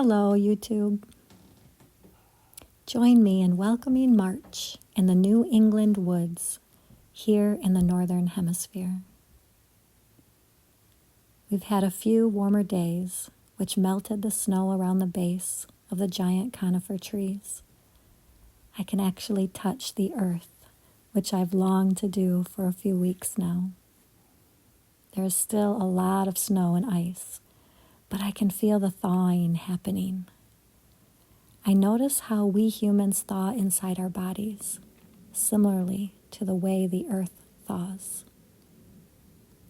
Hello, YouTube. Join me in welcoming March in the New England woods here in the Northern Hemisphere. We've had a few warmer days, which melted the snow around the base of the giant conifer trees. I can actually touch the earth, which I've longed to do for a few weeks now. There's still a lot of snow and ice, but I can feel the thawing happening. I notice how we humans thaw inside our bodies, similarly to the way the earth thaws.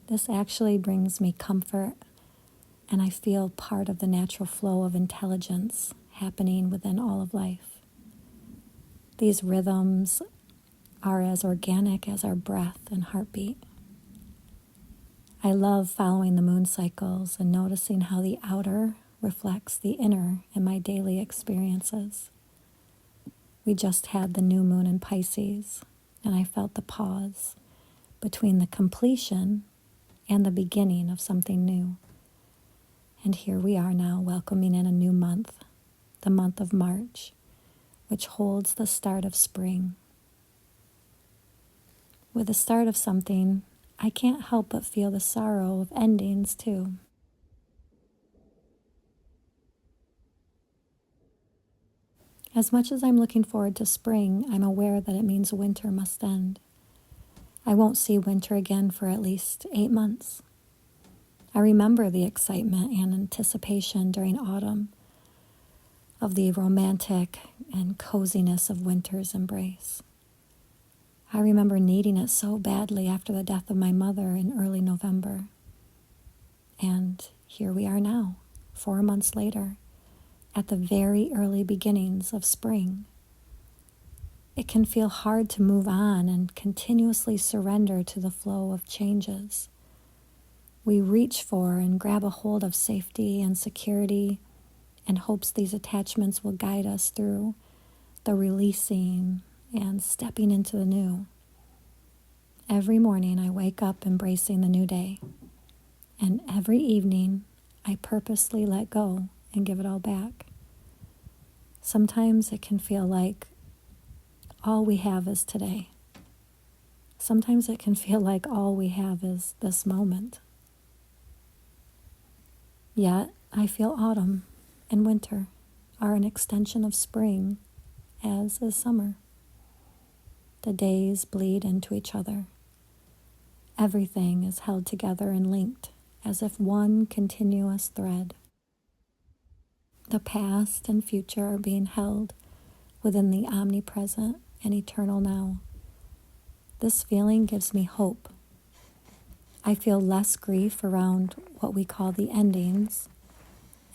This actually brings me comfort, and I feel part of the natural flow of intelligence happening within all of life. These rhythms are as organic as our breath and heartbeat. I love following the moon cycles and noticing how the outer reflects the inner in my daily experiences. We just had the new moon in Pisces, and I felt the pause between the completion and the beginning of something new. And here we are now welcoming in a new month, the month of March, which holds the start of spring. With the start of something, I can't help but feel the sorrow of endings too. As much as I'm looking forward to spring, I'm aware that it means winter must end. I won't see winter again for at least 8 months. I remember the excitement and anticipation during autumn of the romantic and coziness of winter's embrace. I remember needing it so badly after the death of my mother in early November. And here we are now, 4 months later, at the very early beginnings of spring. It can feel hard to move on and continuously surrender to the flow of changes. We reach for and grab a hold of safety and security in hopes these attachments will guide us through the releasing and stepping into the new. Every morning I wake up embracing the new day, and every evening I purposely let go and give it all back. Sometimes it can feel like all we have is today. Sometimes it can feel like all we have is this moment. Yet I feel autumn and winter are an extension of spring, as is summer. The days bleed into each other. Everything is held together and linked as if one continuous thread. The past and future are being held within the omnipresent and eternal now. This feeling gives me hope. I feel less grief around what we call the endings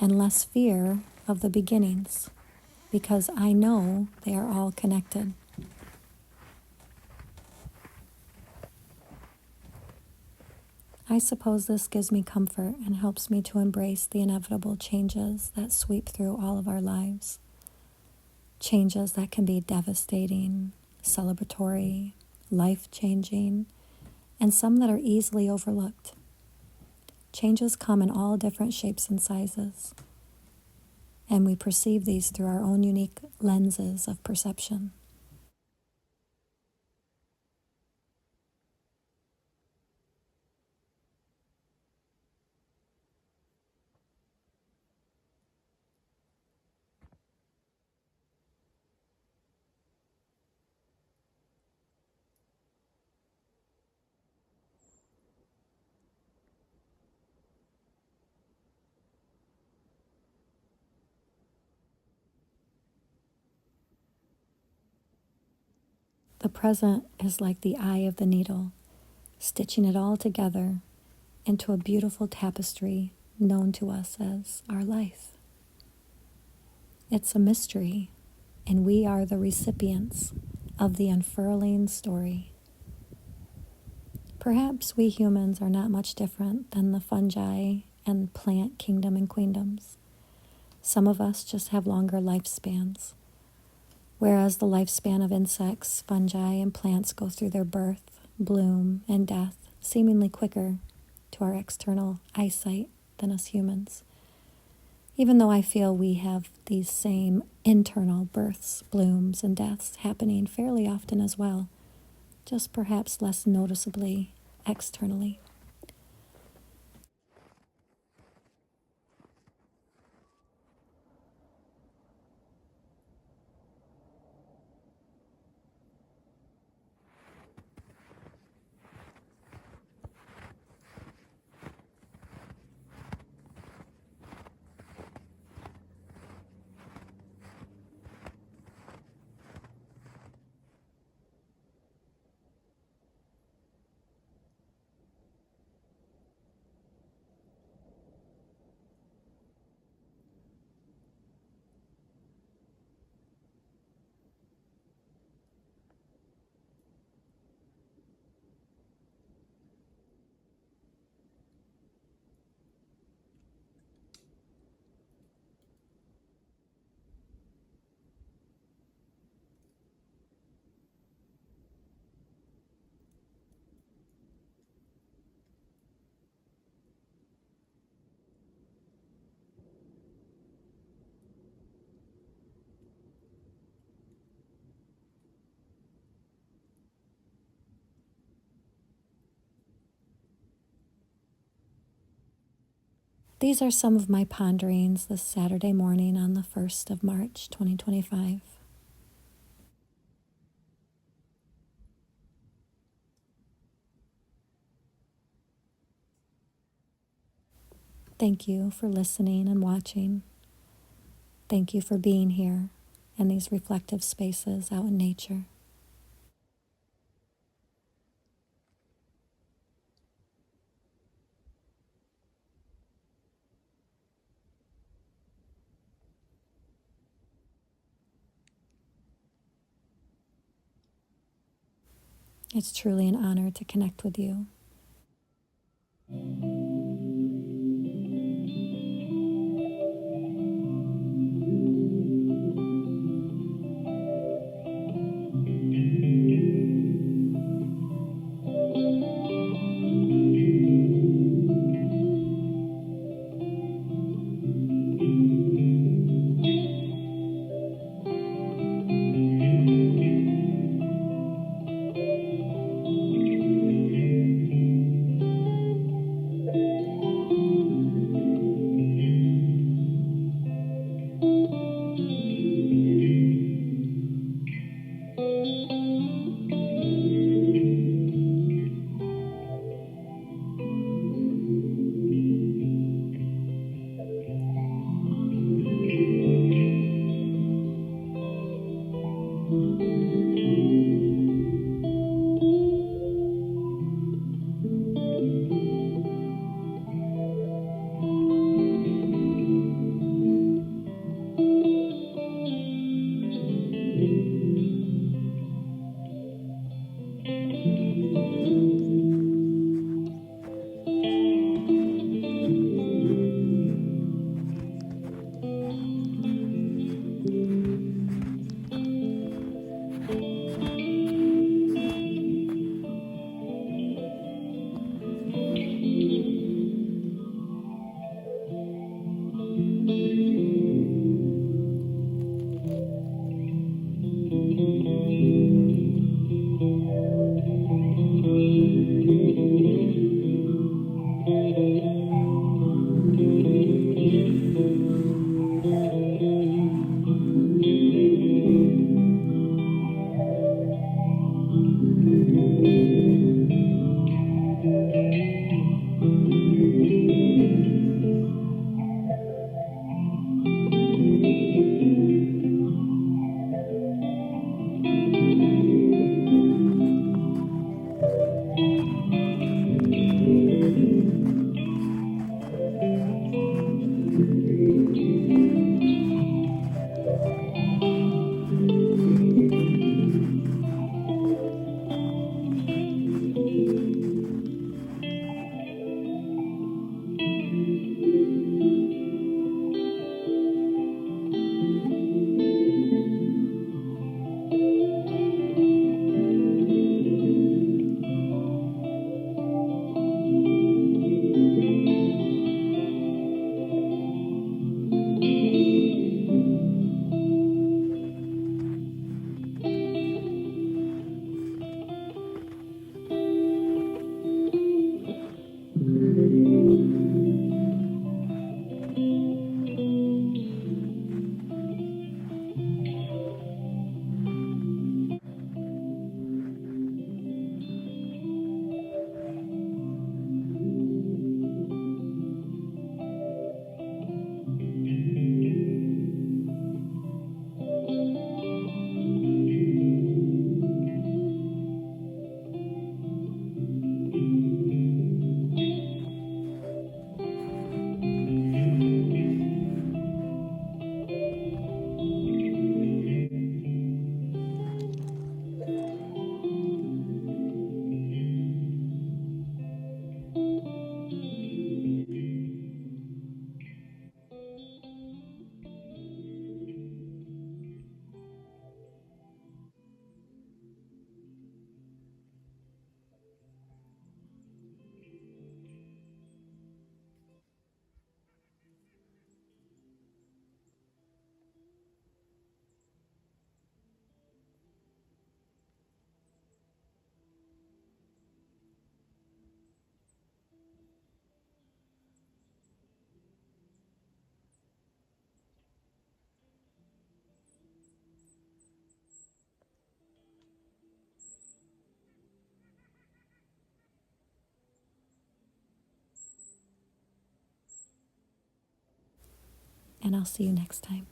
and less fear of the beginnings, because I know they are all connected. I suppose this gives me comfort and helps me to embrace the inevitable changes that sweep through all of our lives. Changes that can be devastating, celebratory, life-changing, and some that are easily overlooked. Changes come in all different shapes and sizes, and we perceive these through our own unique lenses of perception. The present is like the eye of the needle, stitching it all together into a beautiful tapestry known to us as our life. It's a mystery, and we are the recipients of the unfurling story. Perhaps we humans are not much different than the fungi and plant kingdom and queendoms. Some of us just have longer lifespans, whereas the lifespan of insects, fungi, and plants go through their birth, bloom, and death seemingly quicker to our external eyesight than us humans. even though I feel we have these same internal births, blooms, and deaths happening fairly often as well, just perhaps less noticeably externally. These are some of my ponderings this Saturday morning on the 1st of March, 2025. Thank you for listening and watching. Thank you for being here in these reflective spaces out in nature. It's truly an honor to connect with you. and I'll see you next time.